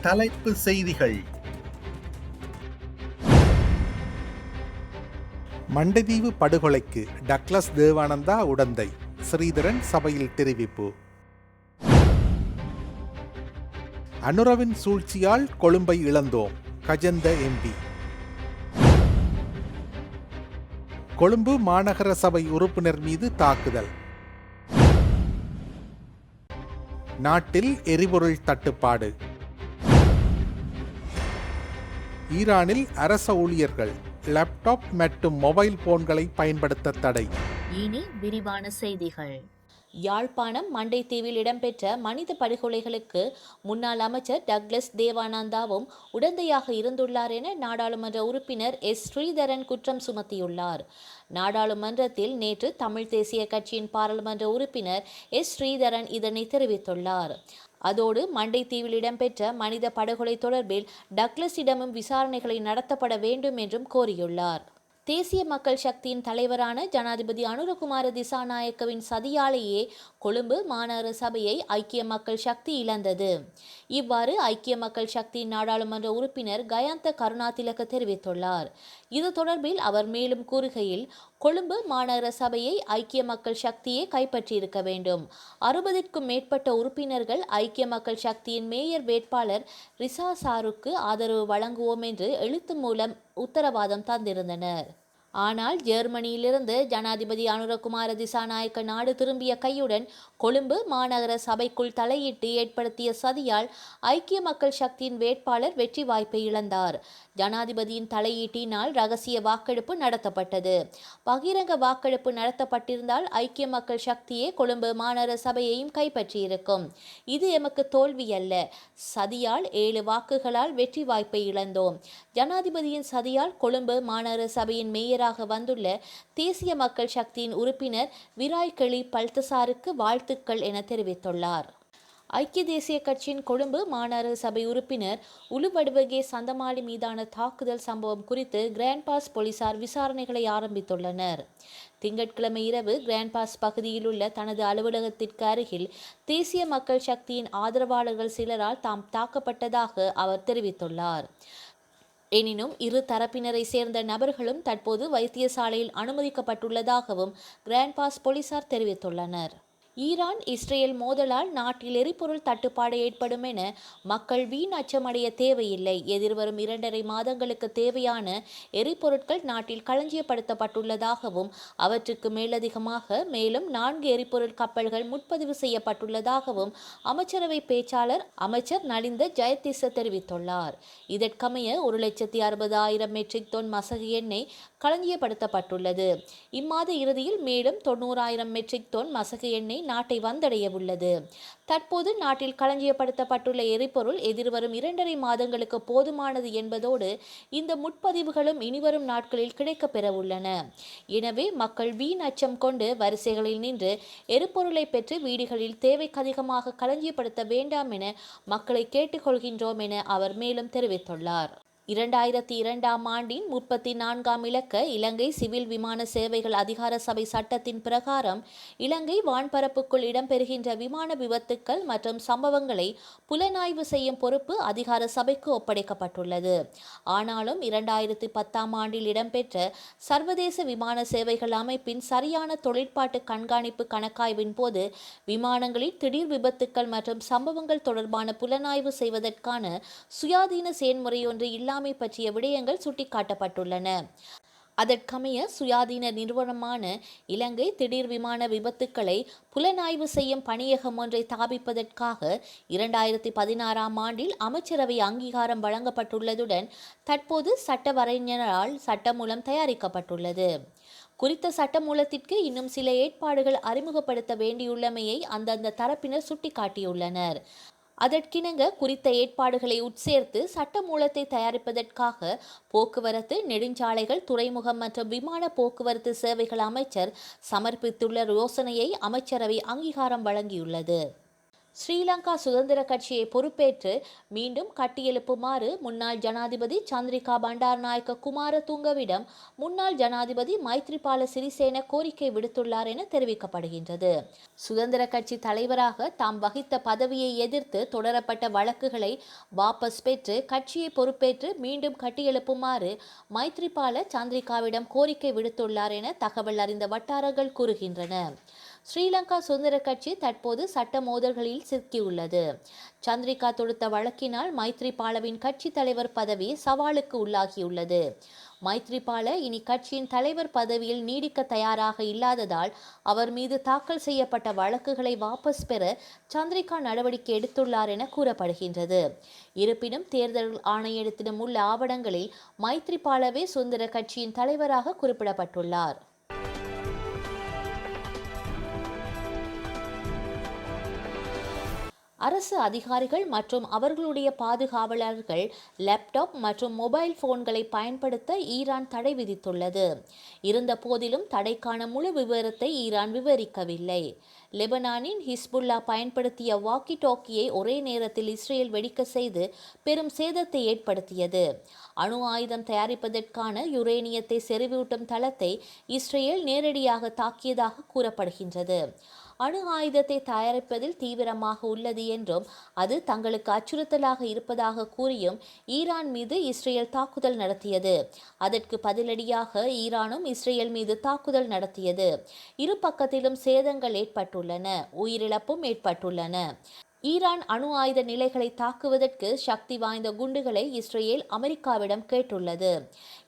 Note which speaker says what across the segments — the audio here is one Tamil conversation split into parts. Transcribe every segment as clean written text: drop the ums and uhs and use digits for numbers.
Speaker 1: தலைப்பு செய்திகள். மண்டைதீவு படுகொலைக்கு டக்ளஸ் தேவானந்தா உடந்தை, ஸ்ரீதரன் சபையில் தெரிவிப்பு. அனுரவின் சூழ்ச்சியால் கொழும்பை இழந்தோம், கஜந்த எம்பி. கொழும்பு மாநகர சபை உறுப்பினர் மீது தாக்குதல். நாட்டில் எரிபொருள் தட்டுப்பாடு. ஈரானில் அரச ஊழியர்கள் லேப்டாப் மற்றும் மொபைல் போன்களை பயன்படுத்த தடை.
Speaker 2: இனி விரிவான செய்திகள். யாழ்ப்பாணம் மண்டைத்தீவில் இடம்பெற்ற மனித படுகொலைகளுக்கு முன்னாள் அமைச்சர் டக்ளஸ் தேவானந்தாவும் உடந்தையாக இருந்துள்ளார் என நாடாளுமன்ற உறுப்பினர் எஸ் ஸ்ரீதரன் குற்றம் சுமத்தியுள்ளார். நாடாளுமன்றத்தில் நேற்று தமிழ் தேசிய கட்சியின் பாராளுமன்ற உறுப்பினர் எஸ் ஸ்ரீதரன் இதனை தெரிவித்துள்ளார். அதோடு மண்டைத்தீவில் இடம்பெற்ற மனித படுகொலை தொடர்பில் டக்ளஸிடமும் விசாரணைகளை நடத்தப்பட வேண்டும் என்றும் கோரியுள்ளார். தேசிய மக்கள் சக்தியின் தலைவரான ஜனாதிபதி அனுரகுமார திசாநாயக்கவின் சதியாலேயே கொழும்பு மாநகர சபையை ஐக்கிய மக்கள் சக்தி இழந்தது. இவ்வாறு ஐக்கிய மக்கள் சக்தியின் நாடாளுமன்ற உறுப்பினர் கயாந்த கருணாதிலக தெரிவித்துள்ளார். இது தொடர்பில் அவர் மேலும் கூறுகையில், கொழும்பு மாநகர சபையை ஐக்கிய மக்கள் சக்தியே கைப்பற்றியிருக்க வேண்டும். 60க்கும் மேற்பட்ட உறுப்பினர்கள் ஐக்கிய மக்கள் சக்தியின் மேயர் வேட்பாளர் ரிசா சாருக்கு ஆதரவு வழங்குவோம் என்று எழுத்து மூலம் உத்தரவாதம் தந்திருந்தனர். ஆனால் ஜெர்மனியிலிருந்து ஜனாதிபதி அனுரகுமார திசாநாயக்க நாடு திரும்பிய கையுடன் கொழும்பு மாநகர சபைக்குள் தலையிட்டு ஏற்படுத்திய சதியால் ஐக்கிய மக்கள் சக்தியின் வேட்பாளர் வெற்றி வாய்ப்பை இழந்தார். ஜனாதிபதியின் தலையீட்டினால் ரகசிய வாக்கெடுப்பு நடத்தப்பட்டது. பகிரங்க வாக்கெடுப்பு நடத்தப்பட்டிருந்தால் ஐக்கிய மக்கள் சக்தியே கொழும்பு மாநகர சபையையும் கைப்பற்றியிருக்கும். இது எமக்கு தோல்வி அல்ல. சதியால் 7 வாக்குகளால் வெற்றி வாய்ப்பை இழந்தோம். ஜனாதிபதியின் சதியால் கொழும்பு மாநகர சபையின் மேயர் வந்துள்ள தேசிய மக்கள் சக்தியின் உறுப்பினர் விராய்கெளி பல்தசாருக்கு வாழ்த்துக்கள் என தெரிவித்துள்ளார். ஐக்கிய தேசிய கட்சியின் கொழும்பு மாநகர சபை உறுப்பினர் உலுவடுவகே சந்தமாளி மீதான தாக்குதல் சம்பவம் குறித்து கிராண்ட் பாஸ் போலீசார் விசாரணைகளை ஆரம்பித்துள்ளனர். திங்கட்கிழமை இரவு கிராண்ட் பாஸ் பகுதியில் உள்ள தனது அலுவலகத்திற்கு அருகில் தேசிய மக்கள் சக்தியின் ஆதரவாளர்கள் சிலரால் தாம் தாக்கப்பட்டதாக அவர் தெரிவித்துள்ளார். எனினும் இரு தரப்பினரை சேர்ந்த நபர்களும் தற்போது வைத்தியசாலையில் அனுமதிக்கப்பட்டுள்ளதாகவும் கிராண்ட் பாஸ் போலீசார் தெரிவித்துள்ளனர். ஈரான் இஸ்ரேல் மோதலால் நாட்டில் எரிபொருள் தட்டுப்பாடு ஏற்படும் என மக்கள் வீண் அச்சமடைய தேவையில்லை. எதிர்வரும் 2.5 மாதங்களுக்கு தேவையான எரிபொருட்கள் நாட்டில் களஞ்சியப்படுத்தப்பட்டுள்ளதாகவும் அவற்றுக்கு மேலதிகமாக மேலும் 4 எரிபொருள் கப்பல்கள் முன்பதிவு செய்யப்பட்டுள்ளதாகவும் அமைச்சரவை பேச்சாளர் அமைச்சர் நலிந்த ஜெயதிச தெரிவித்துள்ளார். இதற்கமைய 1,60,000 மெட்ரிக் டன் மசகு எண்ணெய் களஞ்சியப்படுத்தப்பட்டுள்ளது. இம்மாத இறுதியில் மேலும் 90,000 மெட்ரிக் டன் மசகு எண்ணெய் நாட்டை வந்தடைய உள்ளது. தற்போது நாட்டில் களஞ்சியப்படுத்தப்பட்டுள்ள எரிபொருள் எதிர்வரும் 2.5 மாதங்களுக்கு போதுமானது என்பதோடு இந்த முற்பதிவுகளும் இனிவரும் நாட்களில் கிடைக்கப்பெற உள்ளன. எனவே மக்கள் வீண் அச்சம் கொண்டு வரிசைகளில் நின்று எரிபொருளை பெற்று வீடுகளில் தேவைக்கு அதிகமாக களஞ்சியப்படுத்த வேண்டாம் என மக்களை கேட்டுக்கொள்கின்றோம் என அவர் மேலும் தெரிவித்துள்ளார். 2002ஆம் ஆண்டின் 34ஆம் இலக்க இலங்கை சிவில் விமான சேவைகள் அதிகார சபை சட்டத்தின் பிரகாரம் இலங்கை வான்பரப்புக்குள் இடம்பெறுகின்ற விமான விபத்துக்கள் மற்றும் சம்பவங்களை புலனாய்வு செய்யும் பொறுப்பு அதிகார சபைக்கு ஒப்படைக்கப்பட்டுள்ளது. ஆனாலும் 2010ஆம் ஆண்டில் இடம்பெற்ற சர்வதேச விமான சேவைகள் அமைப்பின் சரியான தொழிற்பாட்டு கண்காணிப்பு கணக்காய்வின் போது விமானங்களில் திடீர் விபத்துக்கள் மற்றும் சம்பவங்கள் தொடர்பான புலனாய்வு செய்வதற்கான சுயாதீன செயன்முறையொன்று பற்றிய விடயங்கள் சுட்டிக்காட்டப்பட்டுள்ளன. அதற்கமைய சுயாதீன நிறுவனமான இலங்கை திடீர் விமான விபத்துக்களை புலனாய்வு செய்யும் பணியகம் ஒன்றை தாபிப்பதற்காக 2016ஆம் ஆண்டில் அமைச்சரவை அங்கீகாரம் வழங்கப்பட்டுள்ளதுடன் தற்போது சட்டவரைஞரால் சட்டமூலம் தயாரிக்கப்பட்டுள்ளது. குறித்த சட்டமூலத்திற்கு இன்னும் சில ஏற்பாடுகள் அறிமுகப்படுத்த வேண்டியுள்ளமையை அந்தந்த தரப்பினர் சுட்டிக்காட்டியுள்ளனர். அதற்கிணங்க குறித்த ஏற்பாடுகளை உட்சேர்த்து சட்டமூலத்தை தயாரிப்பதற்காக போக்குவரத்து, நெடுஞ்சாலைகள், துறைமுகம் மற்றும் விமான போக்குவரத்து சேவைகள் அமைச்சர் சமர்ப்பித்துள்ள யோசனையை அமைச்சரவை அங்கீகாரம் வழங்கியுள்ளது. ஸ்ரீலங்கா சுதந்திர கட்சியை பொறுப்பேற்று மீண்டும் கட்டியெழுப்புமாறு முன்னாள் ஜனாதிபதி சந்திரிகா பண்டாரநாயக்க குமாரதுங்கவிடம் முன்னாள் ஜனாதிபதி மைத்ரிபால சிறிசேன கோரிக்கை விடுத்துள்ளார் என தெரிவிக்கப்படுகின்றது. சுதந்திர கட்சி தலைவராக தாம் வகித்த பதவியை எதிர்த்து தொடரப்பட்ட வழக்குகளை வாபஸ் பெற்று கட்சியை பொறுப்பேற்று மீண்டும் கட்டியெழுப்புமாறு மைத்ரிபால சந்திரிகாவிடம் கோரிக்கை விடுத்துள்ளார் என தகவல் அறிந்த வட்டாரங்கள் கூறுகின்றன. ஸ்ரீலங்கா சுதந்திர கட்சி தற்போது சட்ட மோதல்களில் சிக்கியுள்ளது. சந்திரிகா தொடுத்த வழக்கினால் மைத்ரிபாலவின் கட்சி தலைவர் பதவி சவாலுக்கு உள்ளாகியுள்ளது. மைத்ரிபால இனி கட்சியின் தலைவர் பதவியில் நீடிக்க தயாராக இல்லாததால் அவர் மீது தாக்கல் செய்யப்பட்ட வழக்குகளை வாபஸ் பெற சந்திரிகா நடவடிக்கை எடுத்துள்ளார் என கூறப்படுகின்றது. இருப்பினும் தேர்தல் ஆணையத்திடம் உள்ள ஆவணங்களில் மைத்ரிபாலவே சுதந்திர கட்சியின் தலைவராக குறிப்பிடப்பட்டுள்ளார். அரசு அதிகாரிகள் மற்றும் அவர்களுடைய பாதுகாவலர்கள் லேப்டாப் மற்றும் மொபைல் போன்களை பயன்படுத்த ஈரான் தடை விதித்துள்ளது. இருந்த போதிலும் தடைக்கான முழு விவரத்தை ஈரான் விவரிக்கவில்லை. லெபனானின் ஹிஸ்புல்லா பயன்படுத்திய வாக்கி டாக்கியை ஒரே நேரத்தில் இஸ்ரேல் வெடிக்க செய்து பெரும் சேதத்தை ஏற்படுத்தியது. அணு ஆயுதம் தயாரிப்பதற்கான யுரேனியத்தை செறிவூட்டும் தளத்தை இஸ்ரேல் நேரடியாக தாக்கியதாக கூறப்படுகின்றது. அணு ஆயுதத்தை தயாரிப்பதில் தீவிரமாக உள்ளது என்றும் அது தங்களுக்கு அச்சுறுத்தலாக இருப்பதாக கூறியும் ஈரான் மீது இஸ்ரேல் தாக்குதல் நடத்தியது. அதற்கு பதிலடியாக ஈரானும் இஸ்ரேல் மீது தாக்குதல் நடத்தியது. இரு பக்கத்திலும் சேதங்கள் ஏற்பட்டுள்ளன, உயிரிழப்பும் ஏற்பட்டுள்ளன. ஈரான் அணு ஆயுத நிலைகளை தாக்குவதற்கு சக்தி வாய்ந்த குண்டுகளை இஸ்ரேல் அமெரிக்காவிடம் கேட்டுள்ளது.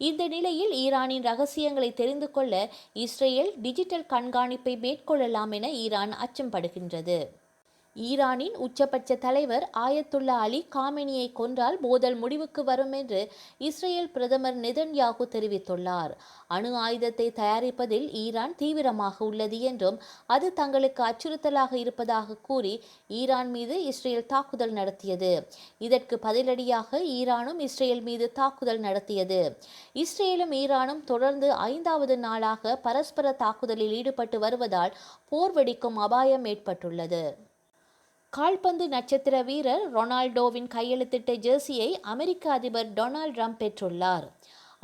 Speaker 2: இந்த நிலையில் ஈரானின் ரகசியங்களை தெரிந்து கொள்ள இஸ்ரேல் டிஜிட்டல் கண்காணிப்பை மேற்கொள்ளலாம் என ஈரான் அச்சப்படுகின்றது. ஈரானின் உச்சபட்ச தலைவர் ஆயத்துல்லா அலி காமெனியை கொன்றால் மோதல் முடிவுக்கு வரும் என்று இஸ்ரேல் பிரதமர் நெதன்யாகு தெரிவித்துள்ளார். அணு ஆயுதத்தை தயாரிப்பதில் ஈரான் தீவிரமாக உள்ளது என்றும் அது தங்களுக்கு அச்சுறுத்தலாக இருப்பதாக கூறி ஈரான் மீது இஸ்ரேல் தாக்குதல் நடத்தியது. இதற்கு பதிலடியாக ஈரானும் இஸ்ரேல் மீது தாக்குதல் நடத்தியது. இஸ்ரேலும் ஈரானும் தொடர்ந்து 5வது நாளாக பரஸ்பர தாக்குதலில் ஈடுபட்டு வருவதால் போர் வெடிக்கும் அபாயம் ஏற்பட்டுள்ளது. கால்பந்து நட்சத்திர வீரர் ரொனால்டோவின் கையெழுத்திட்ட ஜெர்சியை அமெரிக்க அதிபர் டொனால்ட் ட்ரம்ப் பெற்றுள்ளார்.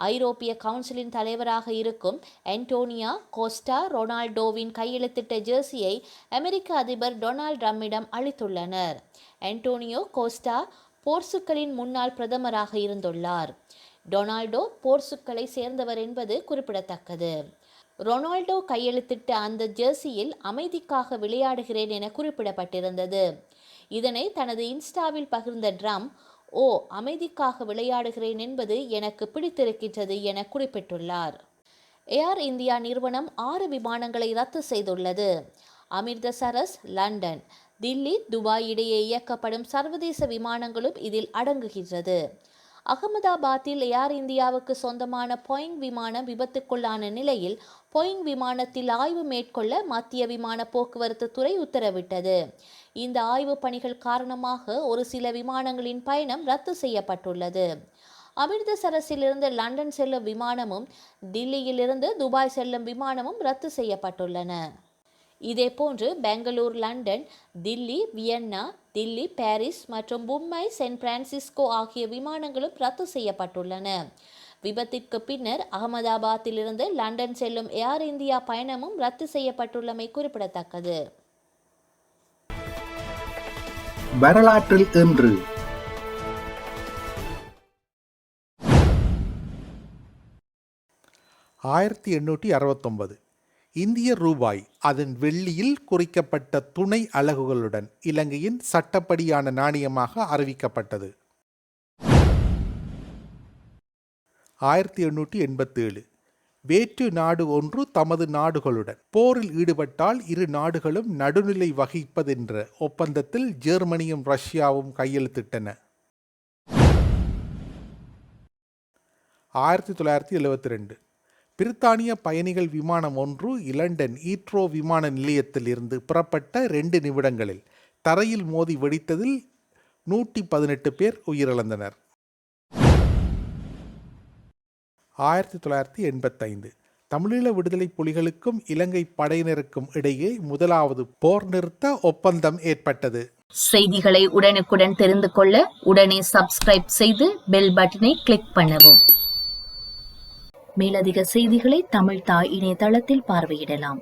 Speaker 2: ஐரோப்பிய கவுன்சிலின் தலைவராக இருக்கும் அன்டோனியோ கோஸ்டா ரொனால்டோவின் கையெழுத்திட்ட ஜெர்சியை அமெரிக்க அதிபர் டொனால்ட் ட்ரம்பிடம் அளித்துள்ளனர். அன்டோனியோ கோஸ்டா போர்ச்சுகலின் முன்னாள் பிரதமராக இருந்துள்ளார். டொனால்டோ போர்ச்சுகலை சேர்ந்தவர் என்பது குறிப்பிடத்தக்கது. ரொனால்டோ கையெழுத்திட்ட அந்த ஜெர்சியில் அமைதிக்காக விளையாடுகிறேன் என குறிப்பிடப்பட்டிருந்தது. இதனை தனது இன்ஸ்டாவில் பகிர்ந்த ட்ரம்ப், அமைதிக்காக விளையாடுகிறேன் என்பது எனக்கு பிடித்திருக்கின்றது என குறிப்பிட்டுள்ளார். ஏர் இந்தியா நிறுவனம் 6 விமானங்களை ரத்து செய்துள்ளது. அமிர்தசரஸ், லண்டன், தில்லி, துபாய் இடையே இயக்கப்படும் சர்வதேச விமானங்களும் இதில் அடங்குகின்றது. அகமதாபாத்தில் ஏர் இந்தியாவுக்கு சொந்தமான போயிங் விமானம் விபத்துக்குள்ளான நிலையில் போயிங் விமானத்தில் ஆய்வு மேற்கொள்ள மத்திய விமான போக்குவரத்து துறை உத்தரவிட்டது. இந்த ஆய்வு பணிகள் காரணமாக ஒரு சில விமானங்களின் பயணம் ரத்து செய்யப்பட்டுள்ளது. அமிர்தசரஸிலிருந்து லண்டன் செல்லும் விமானமும் தில்லியிலிருந்து துபாய் செல்லும் விமானமும் ரத்து செய்யப்பட்டுள்ளன. இதேபோன்று Bangalore, London, Delhi, Vienna, Delhi, Paris மற்றும் மும்பை, சான் பிரான்சிஸ்கோ ஆகிய விமானங்களும் ரத்து செய்யப்பட்டுள்ளன. விபத்திற்கு பின்னர் அகமதாபாத்திலிருந்து லண்டன் செல்லும் ஏர் இந்தியா பயணமும் ரத்து செய்யப்பட்டுள்ளமை குறிப்பிடத்தக்கது.
Speaker 3: வரலாற்றில் இன்று
Speaker 1: 1869 இந்திய ரூபாய் அதன் வெள்ளியில் குறிக்கப்பட்ட துணை அலகுகளுடன் இலங்கையின் சட்டப்படியான நாணயமாக அறிவிக்கப்பட்டது. 1887 வேற்று நாடு ஒன்று தமது நாடுகளுடன் போரில் ஈடுபட்டால் இரு நாடுகளும் நடுநிலை வகிப்பதென்ற ஒப்பந்தத்தில் ஜெர்மனியும் ரஷ்யாவும் கையெழுத்திட்டன. 1972 பிரித்தானிய பயணிகள் விமானம் ஒன்று இலண்டன் ஈட்ரோ விமான நிலையத்தில் இருந்து புறப்பட்ட 2 நிமிடங்களில் தரையில் மோதி வெடித்ததில் 118 பேர் உயிரிழந்தனர். 1985 தமிழீழ விடுதலை புலிகளுக்கும் இலங்கை படையினருக்கும் இடையே முதலாவது போர் நிறுத்த ஒப்பந்தம் ஏற்பட்டது.
Speaker 2: செய்திகளை உடனுக்குடன் தெரிந்து கொள்ள உடனே சப்ஸ்கிரைப் செய்து பெல் பட்டனை கிளிக் பண்ணவும். மேலதிக செய்திகளை தமிழ் தாய் இணையதளத்தில் பார்வையிடலாம்.